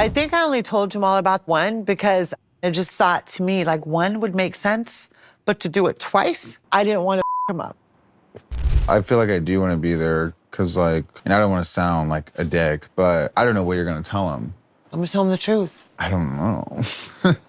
I think I only told Jamal about one because I just thought to me like one would make sense, but to do it twice, I didn't want to him up. I feel like I do want to be there because, like, and I don't want to sound like a dick, but I don't know what you're going to tell him. I'm going to tell him the truth. I don't know.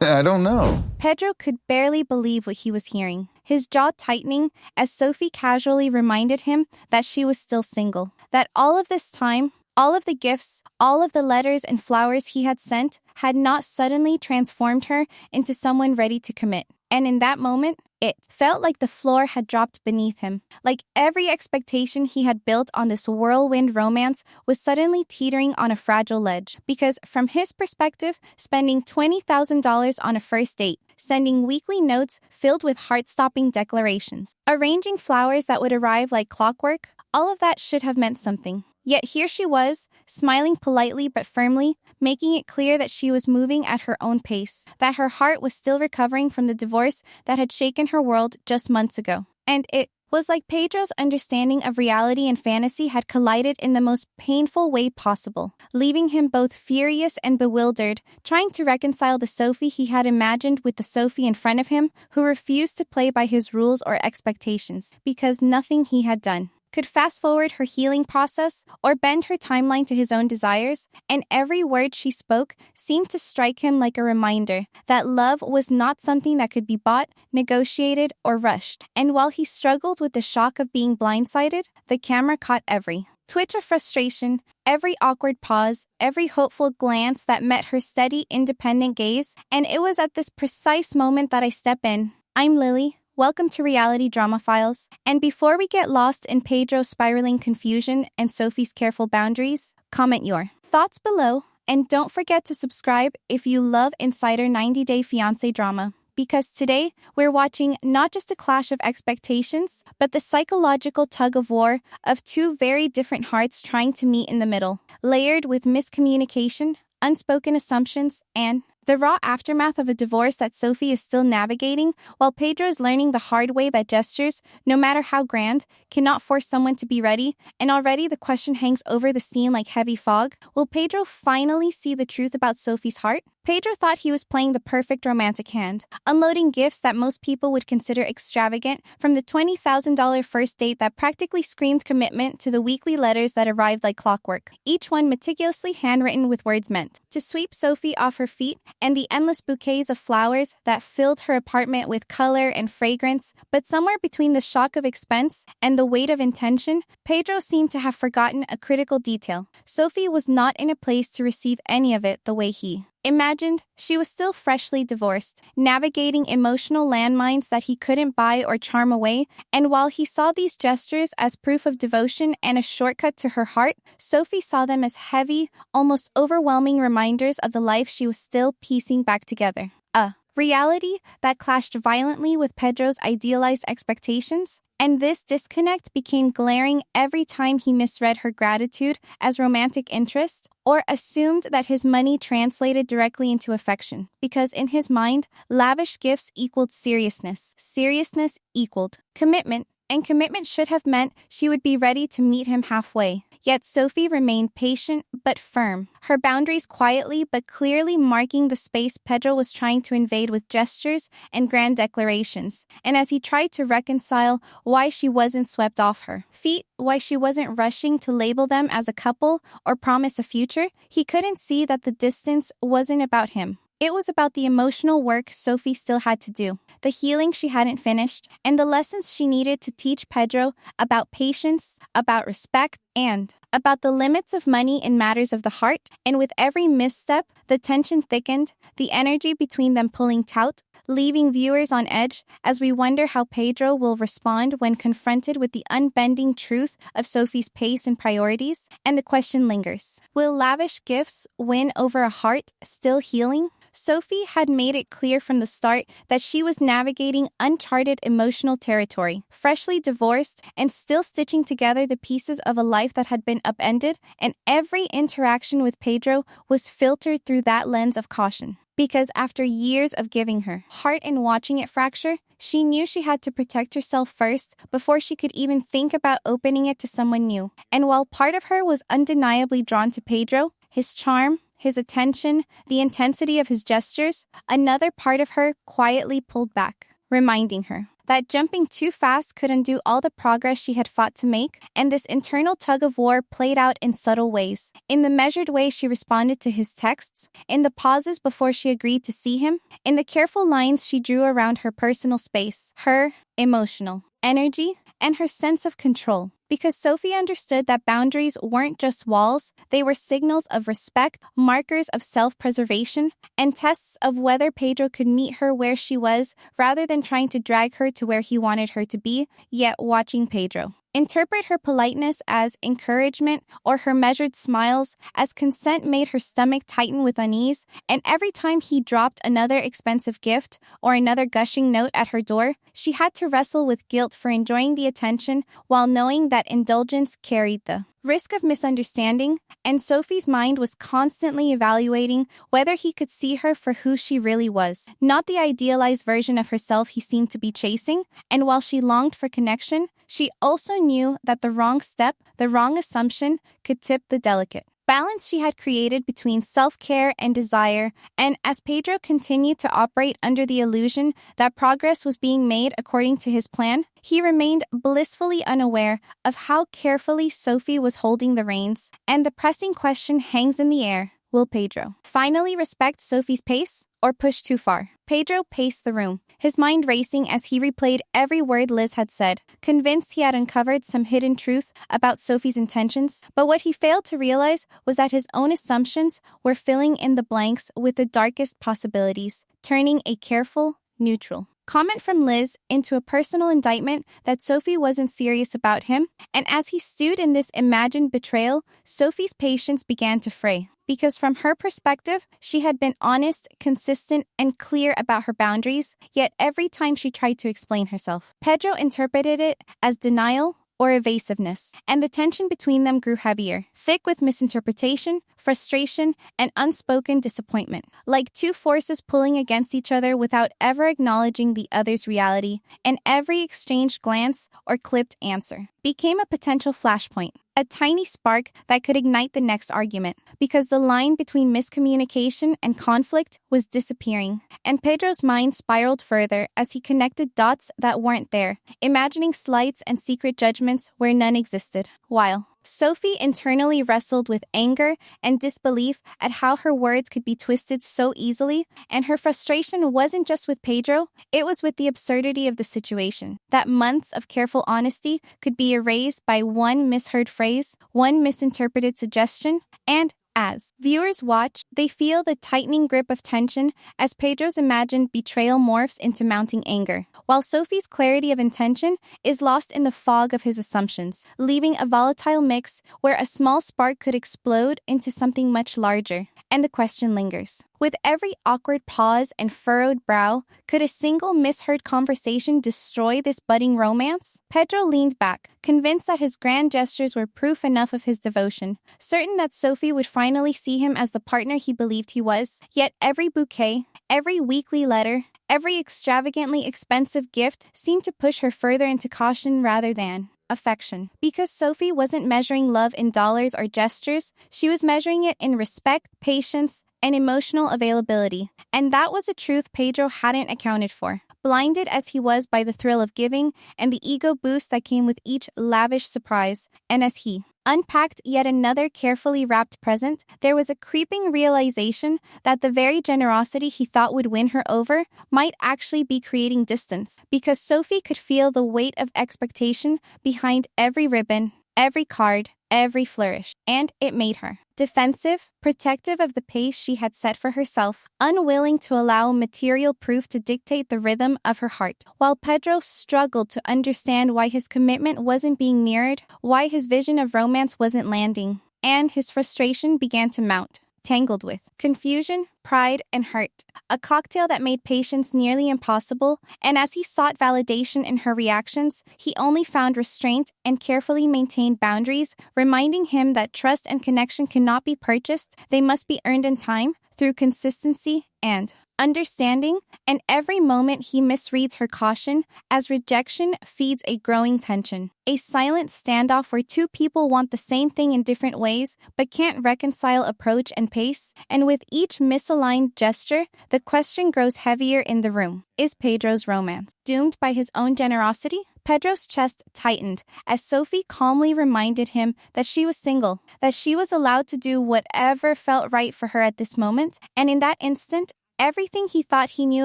I don't know. Pedro could barely believe what he was hearing, his jaw tightening as Sophie casually reminded him that she was still single, that all of this time, all of the gifts, all of the letters and flowers he had sent had not suddenly transformed her into someone ready to commit. And in that moment, it felt like the floor had dropped beneath him, like every expectation he had built on this whirlwind romance was suddenly teetering on a fragile ledge. Because from his perspective, spending $20,000 on a first date, sending weekly notes filled with heart-stopping declarations, arranging flowers that would arrive like clockwork, all of that should have meant something. Yet here she was, smiling politely but firmly, making it clear that she was moving at her own pace, that her heart was still recovering from the divorce that had shaken her world just months ago. And it was like Pedro's understanding of reality and fantasy had collided in the most painful way possible, leaving him both furious and bewildered, trying to reconcile the Sophie he had imagined with the Sophie in front of him who refused to play by his rules or expectations, because nothing he had done could fast-forward her healing process or bend her timeline to his own desires, and every word she spoke seemed to strike him like a reminder that love was not something that could be bought, negotiated, or rushed. And while he struggled with the shock of being blindsided, the camera caught every twitch of frustration, every awkward pause, every hopeful glance that met her steady, independent gaze, and it was at this precise moment that I step in. I'm Lily. Welcome to Reality Drama Files. And before we get lost in Pedro's spiraling confusion and Sophie's careful boundaries, comment your thoughts below. And don't forget to subscribe if you love Insider 90-Day Fiancé drama. Because today, we're watching not just a clash of expectations, but the psychological tug-of-war of two very different hearts trying to meet in the middle, layered with miscommunication, unspoken assumptions, and the raw aftermath of a divorce that Sophie is still navigating, while Pedro is learning the hard way that gestures, no matter how grand, cannot force someone to be ready, and already the question hangs over the scene like heavy fog. Will Pedro finally see the truth about Sophie's heart? Pedro thought he was playing the perfect romantic hand, unloading gifts that most people would consider extravagant, from the $20,000 first date that practically screamed commitment to the weekly letters that arrived like clockwork, each one meticulously handwritten with words meant to sweep Sophie off her feet, and the endless bouquets of flowers that filled her apartment with color and fragrance. But somewhere between the shock of expense and the weight of intention, Pedro seemed to have forgotten a critical detail. Sophie was not in a place to receive any of it the way he imagined. She was still freshly divorced, navigating emotional landmines that he couldn't buy or charm away, and while he saw these gestures as proof of devotion and a shortcut to her heart, Sophie saw them as heavy, almost overwhelming reminders of the life she was still piecing back together. A reality that clashed violently with Pedro's idealized expectations. And this disconnect became glaring every time he misread her gratitude as romantic interest or assumed that his money translated directly into affection. Because in his mind, lavish gifts equaled seriousness. Seriousness equaled commitment. And commitment should have meant she would be ready to meet him halfway. Yet Sophie remained patient but firm, her boundaries quietly but clearly marking the space Pedro was trying to invade with gestures and grand declarations. And as he tried to reconcile why she wasn't swept off her feet, why she wasn't rushing to label them as a couple or promise a future, he couldn't see that the distance wasn't about him. It was about the emotional work Sophie still had to do, the healing she hadn't finished, and the lessons she needed to teach Pedro about patience, about respect, and about the limits of money in matters of the heart. And with every misstep, the tension thickened, the energy between them pulling taut, leaving viewers on edge as we wonder how Pedro will respond when confronted with the unbending truth of Sophie's pace and priorities. And the question lingers, will lavish gifts win over a heart still healing? Sophie had made it clear from the start that she was navigating uncharted emotional territory, freshly divorced and still stitching together the pieces of a life that had been upended, and every interaction with Pedro was filtered through that lens of caution. Because after years of giving her heart and watching it fracture, she knew she had to protect herself first before she could even think about opening it to someone new. And while part of her was undeniably drawn to Pedro, his charm, his attention, the intensity of his gestures, another part of her quietly pulled back, reminding her that jumping too fast could undo all the progress she had fought to make, and this internal tug-of-war played out in subtle ways. In the measured way she responded to his texts, in the pauses before she agreed to see him, in the careful lines she drew around her personal space, her emotional energy, and her sense of control. Because Sophie understood that boundaries weren't just walls, they were signals of respect, markers of self-preservation, and tests of whether Pedro could meet her where she was rather than trying to drag her to where he wanted her to be, yet watching Pedro interpret her politeness as encouragement or her measured smiles as consent made her stomach tighten with unease, and every time he dropped another expensive gift or another gushing note at her door, she had to wrestle with guilt for enjoying the attention while knowing that indulgence carried the risk of misunderstanding, and Sophie's mind was constantly evaluating whether he could see her for who she really was, not the idealized version of herself he seemed to be chasing, and while she longed for connection, she also knew that the wrong step, the wrong assumption, could tip the delicate balance she had created between self-care and desire, and as Pedro continued to operate under the illusion that progress was being made according to his plan, he remained blissfully unaware of how carefully Sophie was holding the reins, and the pressing question hangs in the air. Will Pedro finally respect Sophie's pace or push too far? Pedro paced the room, his mind racing as he replayed every word Liz had said, convinced he had uncovered some hidden truth about Sophie's intentions. But what he failed to realize was that his own assumptions were filling in the blanks with the darkest possibilities, turning a careful, neutral comment from Liz into a personal indictment that Sophie wasn't serious about him, and as he stewed in this imagined betrayal, Sophie's patience began to fray. Because from her perspective, she had been honest, consistent, and clear about her boundaries, yet every time she tried to explain herself, Pedro interpreted it as denial or evasiveness, and the tension between them grew heavier, thick with misinterpretation, frustration, and unspoken disappointment, like two forces pulling against each other without ever acknowledging the other's reality, and every exchanged glance or clipped answer became a potential flashpoint, a tiny spark that could ignite the next argument, because the line between miscommunication and conflict was disappearing, and Pedro's mind spiraled further as he connected dots that weren't there, imagining slights and secret judgments where none existed, while Sophie internally wrestled with anger and disbelief at how her words could be twisted so easily, and her frustration wasn't just with Pedro, it was with the absurdity of the situation. That months of careful honesty could be erased by one misheard phrase, one misinterpreted suggestion, and as viewers watch, they feel the tightening grip of tension as Pedro's imagined betrayal morphs into mounting anger, while Sophie's clarity of intention is lost in the fog of his assumptions, leaving a volatile mix where a small spark could explode into something much larger. And the question lingers. With every awkward pause and furrowed brow, could a single misheard conversation destroy this budding romance? Pedro leaned back, convinced that his grand gestures were proof enough of his devotion, certain that Sophie would finally see him as the partner he believed he was. Yet every bouquet, every weekly letter, every extravagantly expensive gift seemed to push her further into caution rather than affection. Because Sophie wasn't measuring love in dollars or gestures, she was measuring it in respect, patience, and emotional availability. And that was a truth Pedro hadn't accounted for, blinded as he was by the thrill of giving and the ego boost that came with each lavish surprise. And as he unpacked yet another carefully wrapped present, there was a creeping realization that the very generosity he thought would win her over might actually be creating distance, because Sophie could feel the weight of expectation behind every ribbon, every card, every flourish, and it made her defensive, protective of the pace she had set for herself, unwilling to allow material proof to dictate the rhythm of her heart, while Pedro struggled to understand why his commitment wasn't being mirrored, why his vision of romance wasn't landing, and his frustration began to mount, tangled with confusion, pride, and hurt, a cocktail that made patience nearly impossible, and as he sought validation in her reactions, he only found restraint and carefully maintained boundaries, reminding him that trust and connection cannot be purchased, they must be earned in time, through consistency and understanding, and every moment he misreads her caution as rejection feeds a growing tension. A silent standoff where two people want the same thing in different ways but can't reconcile approach and pace, and with each misaligned gesture, the question grows heavier in the room. Is Pedro's romance doomed by his own generosity? Pedro's chest tightened as Sophie calmly reminded him that she was single, that she was allowed to do whatever felt right for her at this moment, and in that instant, everything he thought he knew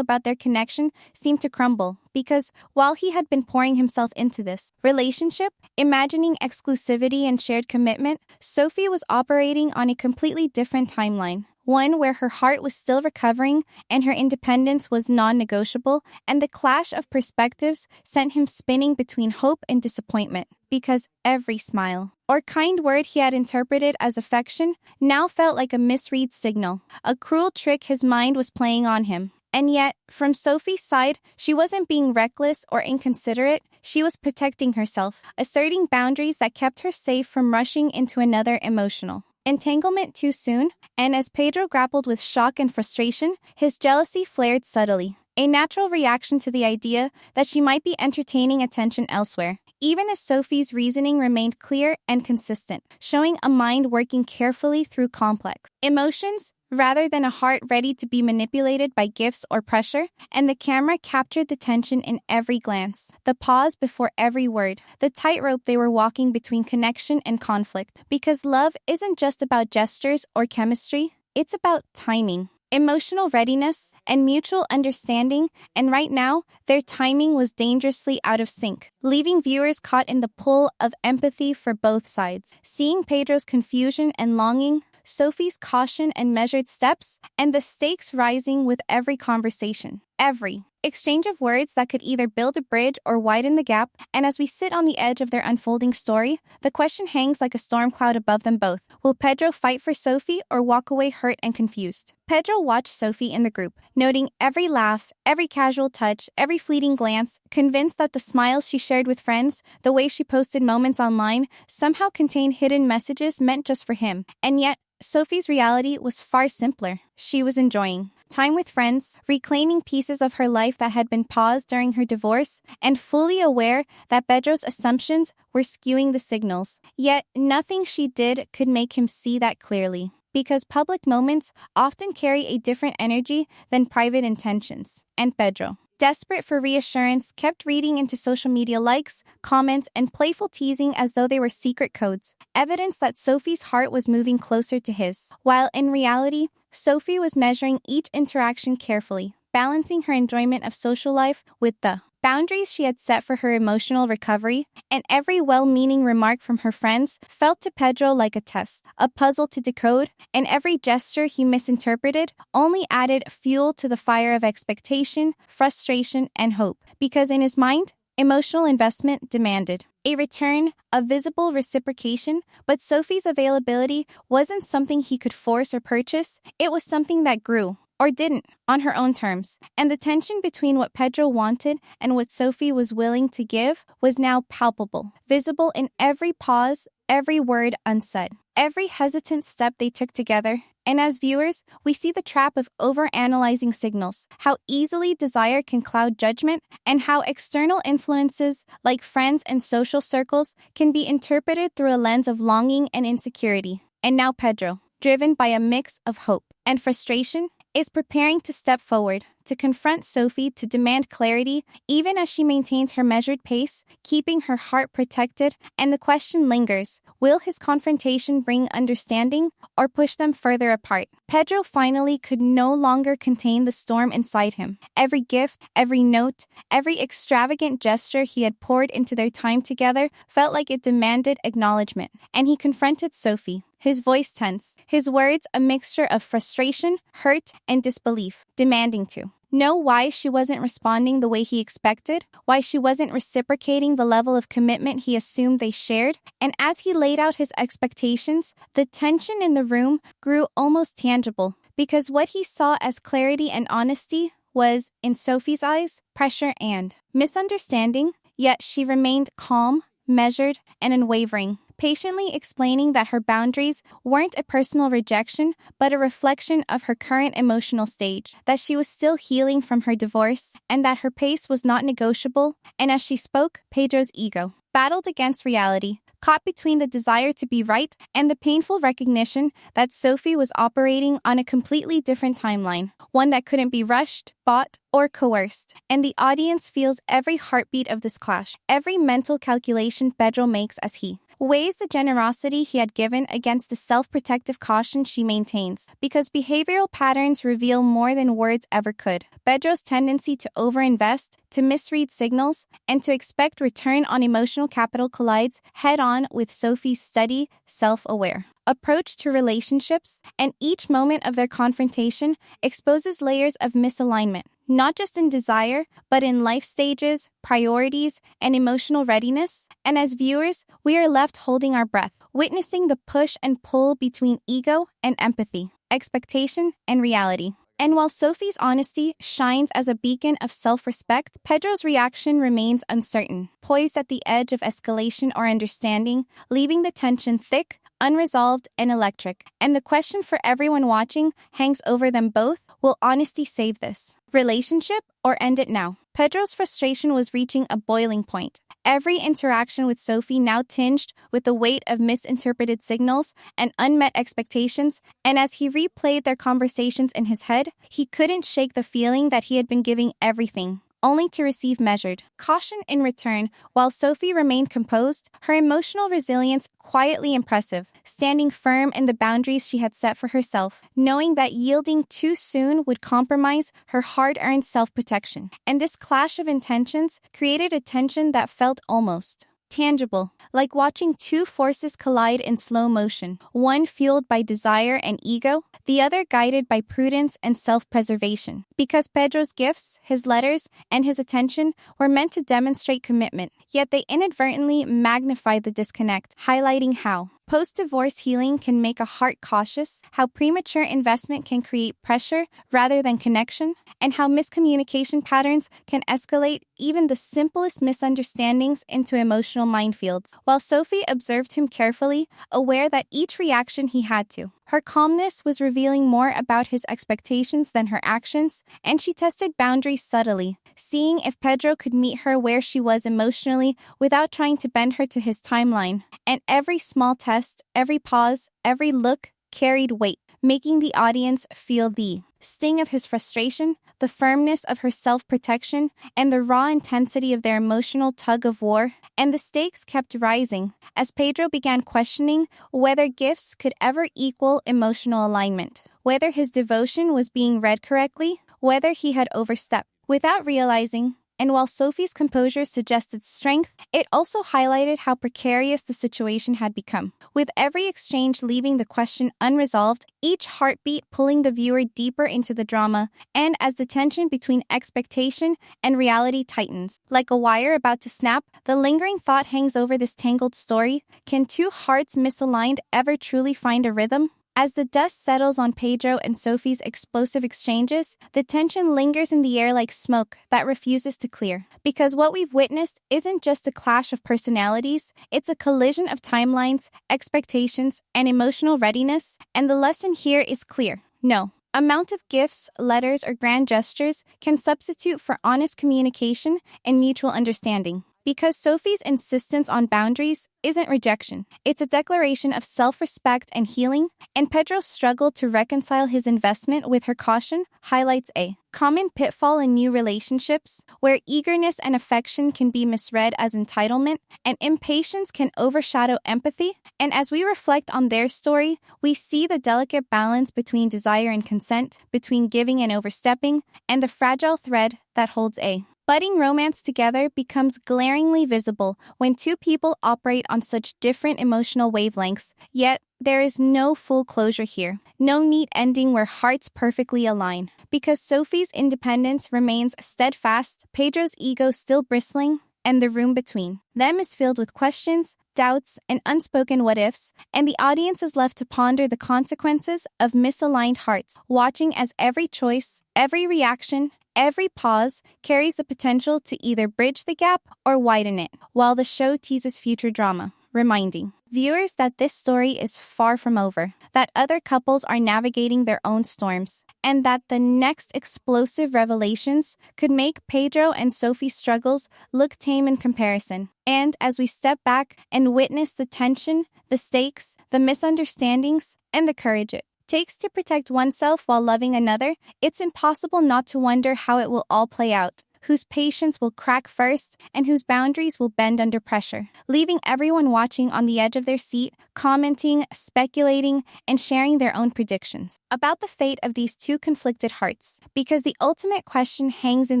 about their connection seemed to crumble, because while he had been pouring himself into this relationship, imagining exclusivity and shared commitment, Sophie was operating on a completely different timeline. One where her heart was still recovering and her independence was non-negotiable, and the clash of perspectives sent him spinning between hope and disappointment, because every smile or kind word he had interpreted as affection now felt like a misread signal, a cruel trick his mind was playing on him. And yet, from Sophie's side, she wasn't being reckless or inconsiderate, she was protecting herself, asserting boundaries that kept her safe from rushing into another emotional entanglement too soon, and as Pedro grappled with shock and frustration, his jealousy flared subtly, a natural reaction to the idea that she might be entertaining attention elsewhere, even as Sophie's reasoning remained clear and consistent, showing a mind working carefully through complex emotions rather than a heart ready to be manipulated by gifts or pressure, and the camera captured the tension in every glance, the pause before every word, the tightrope they were walking between connection and conflict. Because love isn't just about gestures or chemistry, it's about timing, emotional readiness, and mutual understanding, and right now, their timing was dangerously out of sync, leaving viewers caught in the pull of empathy for both sides. Seeing Pedro's confusion and longing, Sophie's caution and measured steps, and the stakes rising with every conversation. Every exchange of words that could either build a bridge or widen the gap, and as we sit on the edge of their unfolding story, the question hangs like a storm cloud above them both. Will Pedro fight for Sophie or walk away hurt and confused? Pedro watched Sophie in the group, noting every laugh, every casual touch, every fleeting glance, convinced that the smiles she shared with friends, the way she posted moments online, somehow contained hidden messages meant just for him. And yet, Sophie's reality was far simpler. She was enjoying time with friends, reclaiming pieces of her life that had been paused during her divorce, and fully aware that Pedro's assumptions were skewing the signals. Yet, nothing she did could make him see that clearly, because public moments often carry a different energy than private intentions. And Pedro, desperate for reassurance, kept reading into social media likes, comments, and playful teasing as though they were secret codes, evidence that Sophie's heart was moving closer to his, while in reality, Sophie was measuring each interaction carefully, balancing her enjoyment of social life with the boundaries she had set for her emotional recovery, and every well-meaning remark from her friends felt to Pedro like a test, a puzzle to decode, and every gesture he misinterpreted only added fuel to the fire of expectation, frustration, and hope, because in his mind, emotional investment demanded a return, a visible reciprocation, but Sophie's availability wasn't something he could force or purchase, it was something that grew, or didn't, on her own terms. And the tension between what Pedro wanted and what Sophie was willing to give was now palpable, visible in every pause, every word unsaid, every hesitant step they took together. And as viewers, we see the trap of overanalyzing signals, how easily desire can cloud judgment, and how external influences, like friends and social circles, can be interpreted through a lens of longing and insecurity. And now Pedro, driven by a mix of hope and frustration, is preparing to step forward, to confront Sophie, to demand clarity, even as she maintains her measured pace, keeping her heart protected, and the question lingers, will his confrontation bring understanding or push them further apart? Pedro finally could no longer contain the storm inside him. Every gift, every note, every extravagant gesture he had poured into their time together felt like it demanded acknowledgement, and he confronted Sophie, his voice tense, his words a mixture of frustration, hurt, and disbelief, demanding to know why she wasn't responding the way he expected, why she wasn't reciprocating the level of commitment he assumed they shared, and as he laid out his expectations, the tension in the room grew almost tangible, because what he saw as clarity and honesty was, in Sophie's eyes, pressure and misunderstanding, yet she remained calm, measured, and unwavering. patiently explaining that her boundaries weren't a personal rejection, but a reflection of her current emotional stage, that she was still healing from her divorce, and that her pace was not negotiable. And as she spoke, Pedro's ego battled against reality, caught between the desire to be right and the painful recognition that Sophie was operating on a completely different timeline, one that couldn't be rushed, bought, or coerced. And the audience feels every heartbeat of this clash, every mental calculation Pedro makes as he weighs the generosity he had given against the self-protective caution she maintains, because behavioral patterns reveal more than words ever could. Pedro's tendency to overinvest, to misread signals, and to expect return on emotional capital collides head-on with Sophie's steady, self-aware approach to relationships, and each moment of their confrontation exposes layers of misalignment, not just in desire, but in life stages, priorities, and emotional readiness. And as viewers, we are left holding our breath, witnessing the push and pull between ego and empathy, expectation and reality. And while Sophie's honesty shines as a beacon of self-respect, Pedro's reaction remains uncertain, poised at the edge of escalation or understanding, leaving the tension thick, unresolved, and electric. And the question for everyone watching hangs over them both: will honesty save this relationship or end it now? Pedro's frustration was reaching a boiling point. Every interaction with Sophie now tinged with the weight of misinterpreted signals and unmet expectations, and as he replayed their conversations in his head, he couldn't shake the feeling that he had been giving everything, only to receive measured caution in return. While Sophie remained composed, her emotional resilience quietly impressive, standing firm in the boundaries she had set for herself, knowing that yielding too soon would compromise her hard-earned self-protection. And this clash of intentions created a tension that felt almost tangible, like watching two forces collide in slow motion, one fueled by desire and ego, the other guided by prudence and self-preservation. Because Pedro's gifts, his letters, and his attention were meant to demonstrate commitment, yet they inadvertently magnified the disconnect, highlighting how post-divorce healing can make a heart cautious, how premature investment can create pressure rather than connection, and how miscommunication patterns can escalate even the simplest misunderstandings into emotional minefields. While Sophie observed him carefully, aware that each reaction he had to, her calmness was revealing more about his expectations than her actions, and she tested boundaries subtly, seeing if Pedro could meet her where she was emotionally without trying to bend her to his timeline. And every small test, every pause, every look carried weight, making the audience feel the sting of his frustration, the firmness of her self-protection, and the raw intensity of their emotional tug-of-war. And the stakes kept rising as Pedro began questioning whether gifts could ever equal emotional alignment, whether his devotion was being read correctly, whether he had overstepped. Without realizing, and while Sophie's composure suggested strength, it also highlighted how precarious the situation had become, with every exchange leaving the question unresolved, each heartbeat pulling the viewer deeper into the drama. And as the tension between expectation and reality tightens, like a wire about to snap, the lingering thought hangs over this tangled story: can two hearts misaligned ever truly find a rhythm? As the dust settles on Pedro and Sophie's explosive exchanges, the tension lingers in the air like smoke that refuses to clear. Because what we've witnessed isn't just a clash of personalities, it's a collision of timelines, expectations, and emotional readiness. And the lesson here is clear: no amount of gifts, letters, or grand gestures can substitute for honest communication and mutual understanding. Because Sophie's insistence on boundaries isn't rejection, it's a declaration of self-respect and healing, and Pedro's struggle to reconcile his investment with her caution highlights a common pitfall in new relationships, where eagerness and affection can be misread as entitlement, and impatience can overshadow empathy. And as we reflect on their story, we see the delicate balance between desire and consent, between giving and overstepping, and the fragile thread that holds a budding romance together becomes glaringly visible when two people operate on such different emotional wavelengths. Yet, there is no full closure here, no neat ending where hearts perfectly align. Because Sophie's independence remains steadfast, Pedro's ego still bristling, and the room between them is filled with questions, doubts, and unspoken what-ifs, and the audience is left to ponder the consequences of misaligned hearts, watching as every choice, every reaction, every pause carries the potential to either bridge the gap or widen it, while the show teases future drama. reminding viewers that this story is far from over, that other couples are navigating their own storms, and that the next explosive revelations could make Pedro and Sophie's struggles look tame in comparison. And as we step back and witness the tension, the stakes, the misunderstandings, and the courage it takes to protect oneself while loving another, it's impossible not to wonder how it will all play out, whose patience will crack first and whose boundaries will bend under pressure, leaving everyone watching on the edge of their seat, commenting, speculating, and sharing their own predictions about the fate of these two conflicted hearts. Because the ultimate question hangs in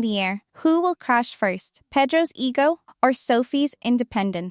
the air: who will crash first, Pedro's ego or Sophie's independence?